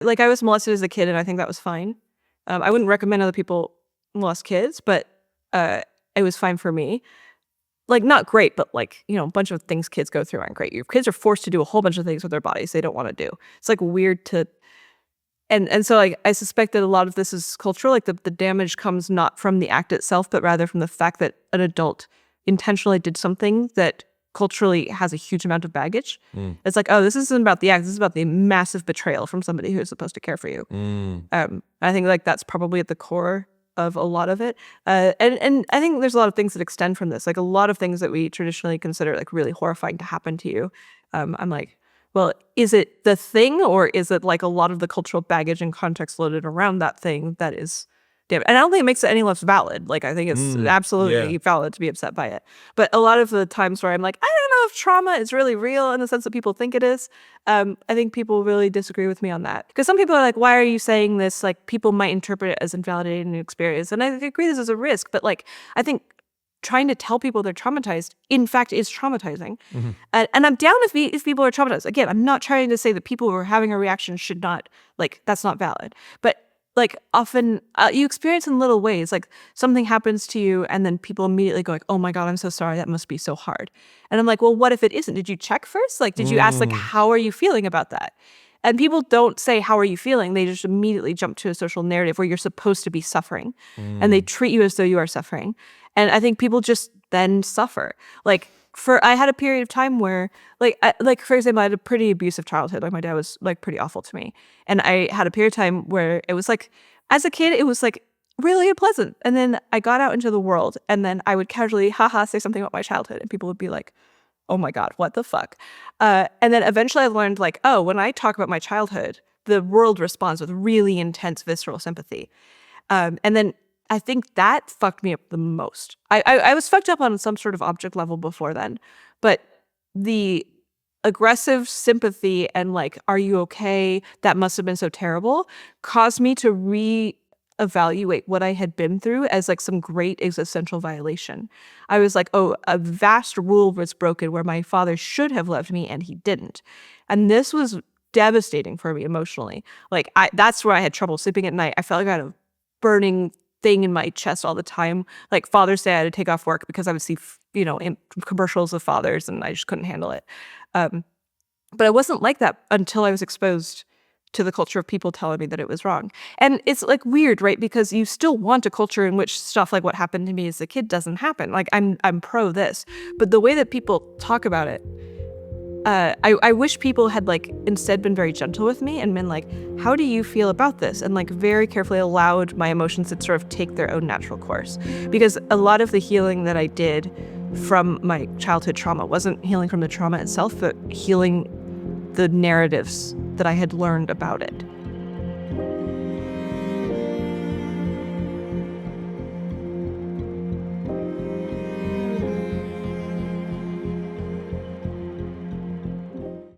Like, I was molested as a kid, and I think that was fine. I wouldn't recommend other people molest kids, but it was fine for me. Like, not great, but like, a bunch of things kids go through aren't great. Your kids are forced to do a whole bunch of things with their bodies they don't want to do. It's like weird to, and so like I suspect that a lot of this is cultural. Like the damage comes not from the act itself, but rather from the fact that an adult intentionally did something that culturally has a huge amount of baggage. It's like, oh, this isn't about the act. This is about the massive betrayal from somebody who's supposed to care for you. I think like that's probably at the core of a lot of it. And I think there's a lot of things that extend from this. Like a lot of things that we traditionally consider like really horrifying to happen to you. I'm like, well, is it the thing, or is it like a lot of the cultural baggage and context loaded around that thing that is damn? And I don't think it makes it any less valid. Like I think it's absolutely valid to be upset by it. But a lot of the times where I'm like, I don't know if trauma is really real in the sense that people think it is. I think people really disagree with me on that. Because some people are like, why are you saying this? Like people might interpret it as invalidating an experience. And I agree this is a risk. But like, I think trying to tell people they're traumatized, in fact, is traumatizing. And I'm down if people are traumatized. Again, I'm not trying to say that people who are having a reaction should not, like, that's not valid. But like often you experience in little ways, like something happens to you and then people immediately go like, oh my God, I'm so sorry. That must be so hard. And I'm like, well, what if it isn't? Did you check first? Like, did you ask like, how are you feeling about that? And people don't say, how are you feeling? They just immediately jump to a social narrative where you're supposed to be suffering. And they treat you as though you are suffering. And I think people just then suffer. Like, I had a period of time where, like for example, I had a pretty abusive childhood. Like my dad was like pretty awful to me. And I had a period of time where it was like, as a kid, it was like really unpleasant. And then I got out into the world and then I would casually, say something about my childhood. And people would be like, oh my God, what the fuck? And then eventually I learned like, oh, when I talk about my childhood, the world responds with really intense visceral sympathy. And then I think that fucked me up the most. I was fucked up on some sort of object level before then, but the aggressive sympathy and like, are you okay? That must have been so terrible, caused me to reevaluate what I had been through as like some great existential violation. I was like, oh, a vast rule was broken where my father should have loved me and he didn't. And this was devastating for me emotionally. Like that's where I had trouble sleeping at night. I felt like I had a burning thing in my chest all the time. Like Father's Day, I had to take off work because I would see, commercials of fathers and I just couldn't handle it. But I wasn't like that until I was exposed to the culture of people telling me that it was wrong. And it's like weird, right? Because you still want a culture in which stuff like what happened to me as a kid doesn't happen. Like I'm pro this, but the way that people talk about it, I wish people had like instead been very gentle with me and been like, how do you feel about this? And like very carefully allowed my emotions to sort of take their own natural course. Because a lot of the healing that I did from my childhood trauma wasn't healing from the trauma itself, but healing the narratives that I had learned about it.